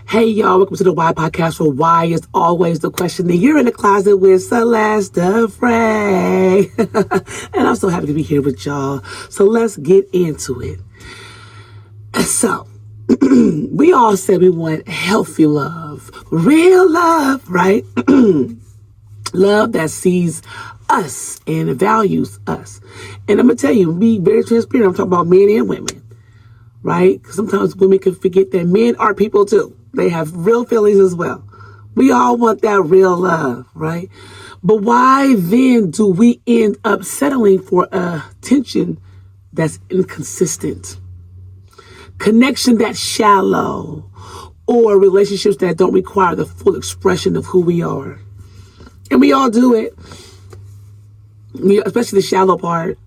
Hey y'all, welcome to the Why Podcast, where why is always the question. And you're in the closet with Celeste Frey. And I'm so happy to be here with y'all. So let's get into it. So, we all said we want healthy love, real love, right? Love that sees us and values us. And I'm going to tell you, be very transparent. I'm talking about men and women, right? Because sometimes women can forget that men are people too. They have real feelings as well. We all want that real love, right? But why then do we end up settling for a tension that's inconsistent? Connection that's shallow, or relationships that don't require the full expression of who we are. And we all do it, especially the shallow part.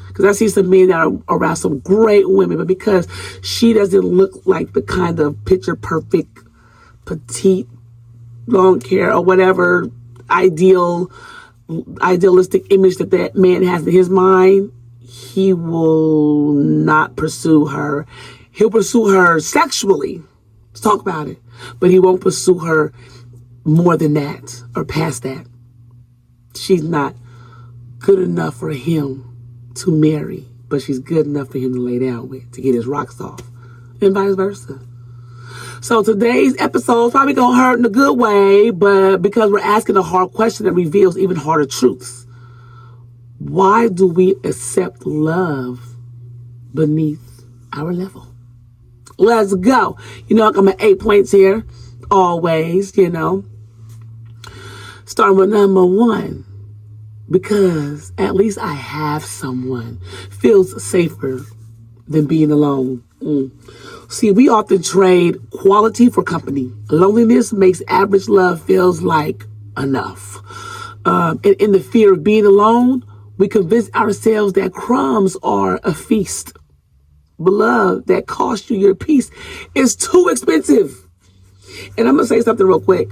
Because I see some men that are around some great women, but because she doesn't look like the kind of picture perfect, petite, long hair, or whatever idealistic image that man has in his mind, he will not pursue her. He'll pursue her sexually. Let's talk about it. But he won't pursue her more than that or past that. She's not good enough for him to marry, but she's good enough for him to lay down with, to get his rocks off, and vice versa. So today's episode is probably going to hurt in a good way, but because we're asking a hard question that reveals even harder truths. Why do we accept love beneath our level? Let's go. You know, I'm at 8 points here, always, Starting with number 1. Because at least I have someone. Feels safer than being alone. See, we often trade quality for company. Loneliness makes average love feels like enough. And in the fear of being alone, we convince ourselves that crumbs are a feast. But love that costs you your peace is too expensive. And I'm going to say something real quick.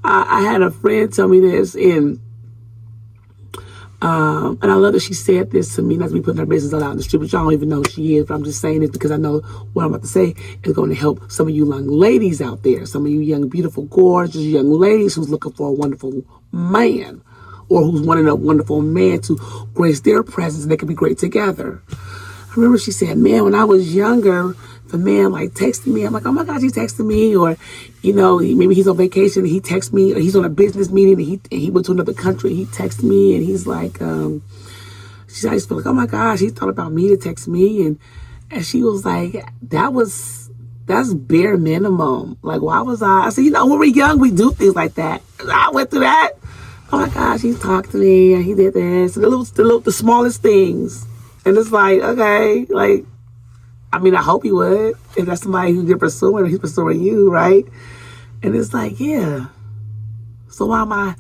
I had a friend tell me this, and I love that she said this to me, not to be putting her business out in the street, but y'all don't even know who she is. But I'm just saying this because I know what I'm about to say is going to help some of you young ladies out there, some of you young, beautiful, gorgeous young ladies who's looking for a wonderful man, or who's wanting a wonderful man to grace their presence and they can be great together. I remember she said, man, when I was younger, if a man texted me, I'm like, oh my gosh, he's texting me. Or, maybe he's on vacation and he texts me, or he's on a business meeting and he went to another country and he texts me and he's like, I just feel like, oh my gosh, he thought about me to text me. And she was like, that's bare minimum. Like, why was I said, when we're young, we do things like that. I went through that. Oh my gosh, he talked to me and he did this. The smallest things. And it's like, okay, I hope he would. If that's somebody who you're pursuing, or he's pursuing you, right? And it's like, yeah. So why am I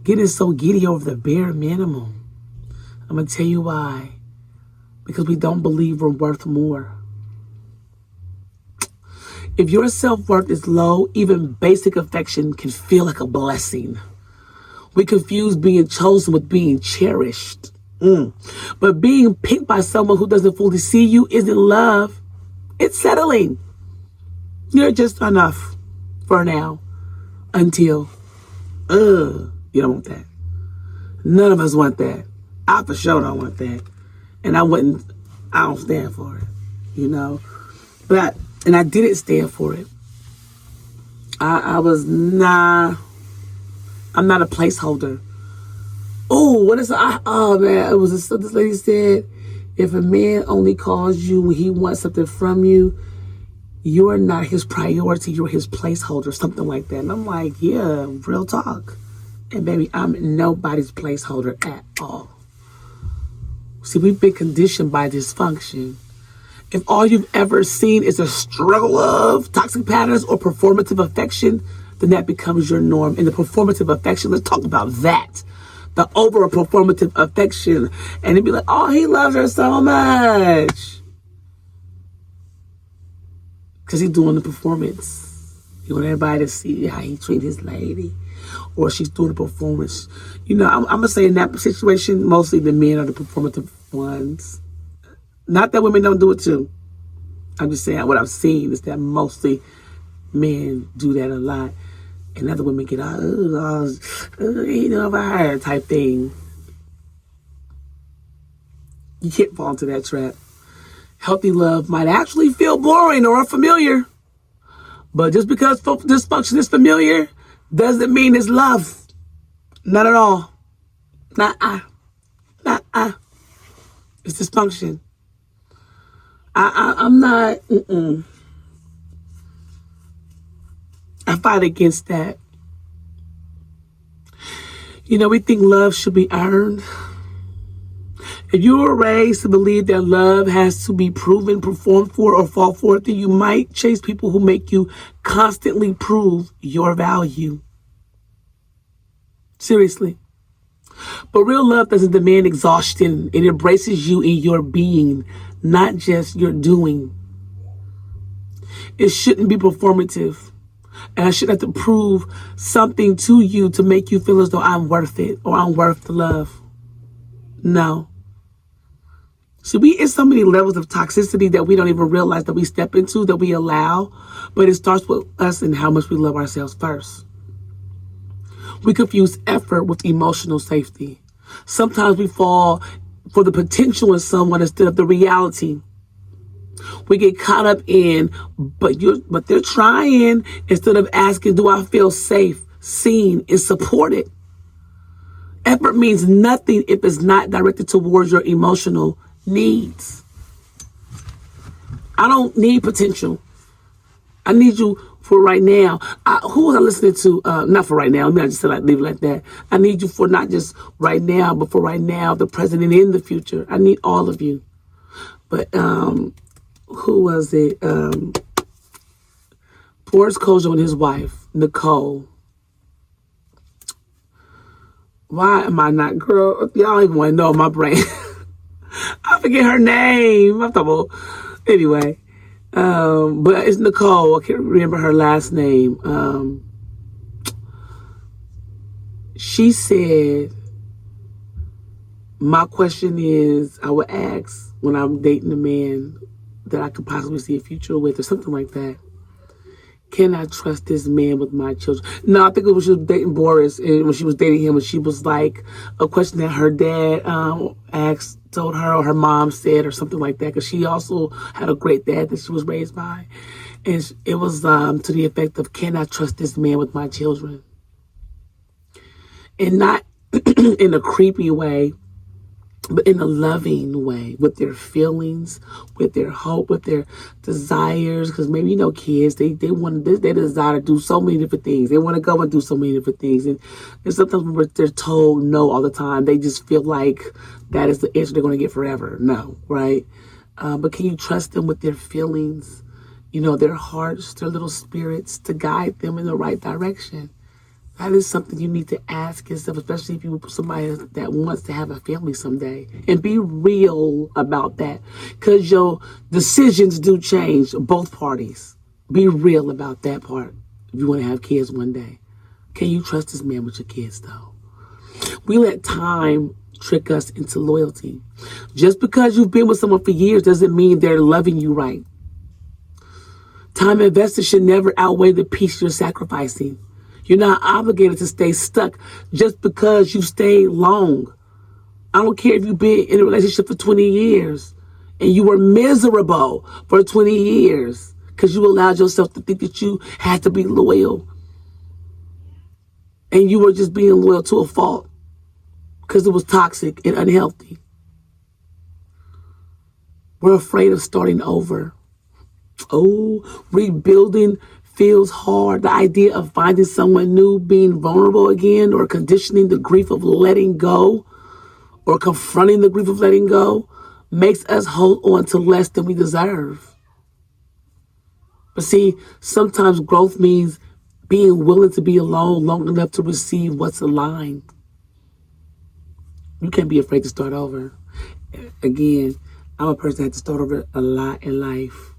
getting so giddy over the bare minimum? I'm going to tell you why. Because we don't believe we're worth more. If your self-worth is low, even basic affection can feel like a blessing. We confuse being chosen with being cherished. But being picked by someone who doesn't fully see you isn't love. It's settling. You're just enough for now. Until, you don't want that. None of us want that. I for sure don't want that. And I don't stand for it, and I didn't stand for it. I'm not a placeholder. Man, it was this lady said, if a man only calls you when he wants something from you, you're not his priority, you're his placeholder, something like that. And I'm like, yeah, real talk. And baby, I'm nobody's placeholder at all. See, we've been conditioned by dysfunction. If all you've ever seen is a struggle of toxic patterns or performative affection, then that becomes your norm. And the performative affection, let's talk about that. The over performative affection. And it'd be like, oh, he loves her so much. Because he's doing the performance. You want everybody to see how he treat his lady. Or she's doing the performance. I'm going to say in that situation, mostly the men are the performative ones. Not that women don't do it too. I'm just saying what I've seen is that mostly Men do that a lot. And other women get, unheard type thing. You can't fall into that trap. Healthy love might actually feel boring or unfamiliar. But just because dysfunction is familiar doesn't mean it's love. Not at all. Nah. It's dysfunction. I'm not, I fight against that. We think love should be earned. If you were raised to believe that love has to be proven, performed for, or fought for, then you might chase people who make you constantly prove your value. Seriously. But real love doesn't demand exhaustion. It embraces you in your being, not just your doing. It shouldn't be performative. And I shouldn't have to prove something to you to make you feel as though I'm worth it or I'm worth the love. No. So we in so many levels of toxicity that we don't even realize that we step into, that we allow. But it starts with us and how much we love ourselves first. We confuse effort with emotional safety. Sometimes we fall for the potential in someone instead of the reality. We get caught up in, but they're trying, instead of asking, do I feel safe, seen, and supported? Effort means nothing if it's not directed towards your emotional needs. I don't need potential. I need you for right now. Who was I listening to? Not for right now. Let me just leave it like that. I need you for not just right now, but for right now, the present, and in the future. I need all of you. But who was it? Boris Kojo and his wife, Nicole. Why am I not, girl? Y'all don't even want to know my brain. I forget her name. I'm talking about, anyway. But it's Nicole. I can't remember her last name. She said, my question is, I would ask when I'm dating a man that I could possibly see a future with, or something like that. Can I trust this man with my children? No, I think it was she was dating Boris, and when she was dating him, and she was like, a question that her dad told her, or her mom said, or something like that, because she also had a great dad that she was raised by. And it was to the effect of, can I trust this man with my children? And not in a creepy way, but in a loving way, with their feelings, with their hope, with their desires. Because maybe, kids, they desire to do so many different things. They want to go and do so many different things. And sometimes when they're told no all the time, they just feel like that is the answer they're going to get forever. No, right? But can you trust them with their feelings, their hearts, their little spirits, to guide them in the right direction? That is something you need to ask yourself, especially if you're somebody that wants to have a family someday. And be real about that, because your decisions do change, both parties. Be real about that part if you want to have kids one day. Can you trust this man with your kids, though? We let time trick us into loyalty. Just because you've been with someone for years doesn't mean they're loving you right. Time invested should never outweigh the peace you're sacrificing. You're not obligated to stay stuck just because you stayed long. I don't care if you've been in a relationship for 20 years and you were miserable for 20 years because you allowed yourself to think that you had to be loyal. And you were just being loyal to a fault because it was toxic and unhealthy. We're afraid of starting over. Oh, rebuilding feels hard. The idea of finding someone new, being vulnerable again, or conditioning the grief of letting go, or confronting the grief of letting go, makes us hold on to less than we deserve. But see, sometimes growth means being willing to be alone long enough to receive what's aligned. You can't be afraid to start over. Again, I'm a person that had to start over a lot in life.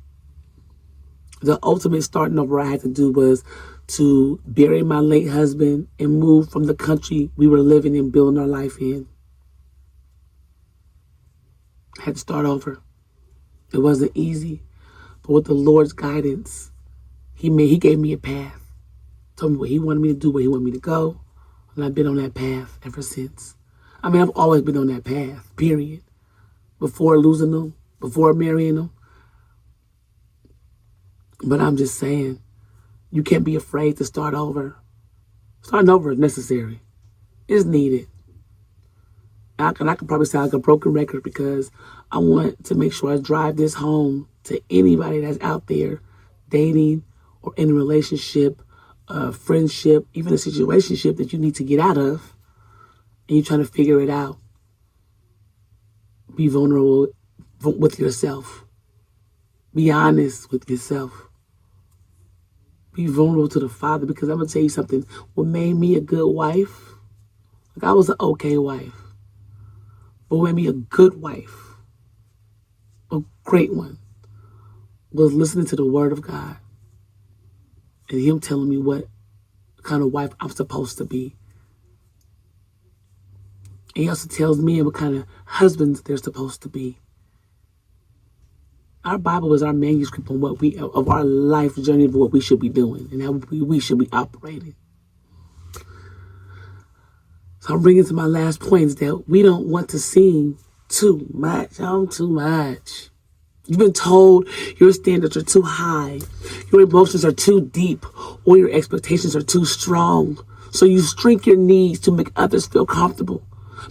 The ultimate starting over I had to do was to bury my late husband and move from the country we were living and building our life in. I had to start over. It wasn't easy, but with the Lord's guidance He gave me a path. Told me what he wanted me to do, where he wanted me to go. And I've been on that path ever since. I mean, I've always been on that path, period. Before losing them, before marrying them. But I'm just saying, you can't be afraid to start over. Starting over is necessary. It's needed. I can probably sound like a broken record because I want to make sure I drive this home to anybody that's out there dating or in a relationship, friendship, even a situationship that you need to get out of, and you're trying to figure it out. Be vulnerable with yourself. Be honest with yourself. Be vulnerable to the Father, because I'm going to tell you something. What made me a good wife, like I was an okay wife, but what made me a good wife, a great one, was listening to the Word of God and Him telling me what kind of wife I'm supposed to be. And He also tells me what kind of husbands they're supposed to be. Our Bible is our manuscript on of our life journey of what we should be doing and how we should be operating. So I'm bringing to my last point is that we don't want to seem too much. I'm too much. You've been told your standards are too high, your emotions are too deep, or your expectations are too strong. So you shrink your needs to make others feel comfortable.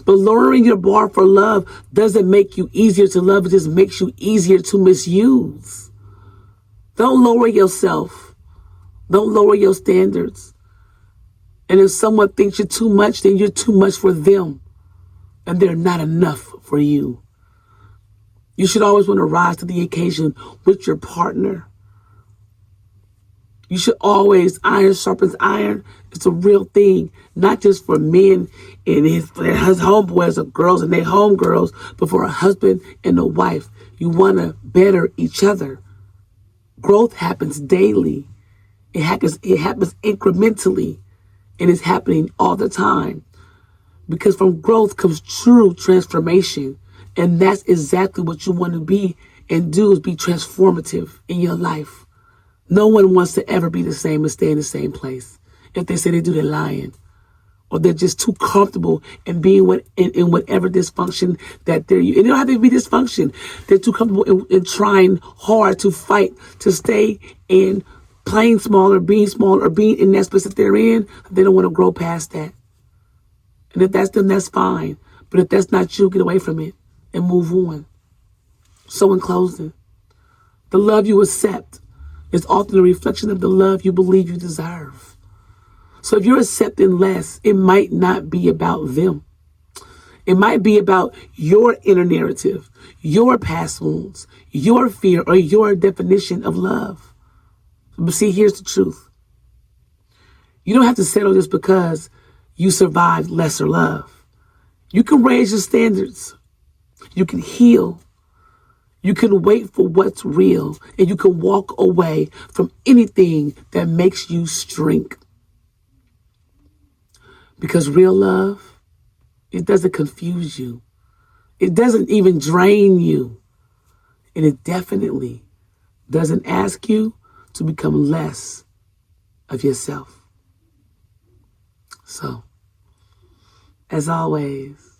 But lowering your bar for love doesn't make you easier to love. It just makes you easier to misuse. Don't lower yourself. Don't lower your standards. And if someone thinks you're too much, then you're too much for them. And they're not enough for you. You should always want to rise to the occasion with your partner. You should always, iron sharpens iron. It's a real thing, not just for men and for their homeboys or girls and their homegirls, but for a husband and a wife. You want to better each other. Growth happens daily. It happens incrementally, and it's happening all the time. Because from growth comes true transformation. And that's exactly what you want to be and do, is be transformative in your life. No one wants to ever be the same and stay in the same place. If they say they do, they're lying. Or they're just too comfortable in being in whatever dysfunction that they're in. It don't have to be dysfunction. They're too comfortable in trying hard to fight to stay in playing small or being in that space that they're in. They don't want to grow past that. And if that's them, that's fine. But if that's not you, get away from it and move on. So in closing, the love you accept is often a reflection of the love you believe you deserve. So if you're accepting less, it might not be about them. It might be about your inner narrative, your past wounds, your fear, or your definition of love. But see, here's the truth. You don't have to settle just because you survived lesser love. You can raise your standards. You can heal. You can wait for what's real, and you can walk away from anything that makes you shrink. Because real love, it doesn't confuse you. It doesn't even drain you. And it definitely doesn't ask you to become less of yourself. So, as always,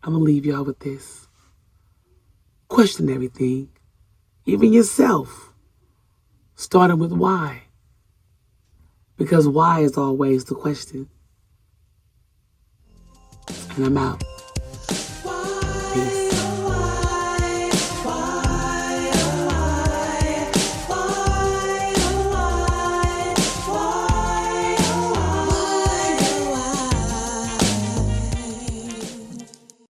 I'm going to leave y'all with this. Question everything, even yourself, starting with why. Because why is always the question. And I'm out. Peace.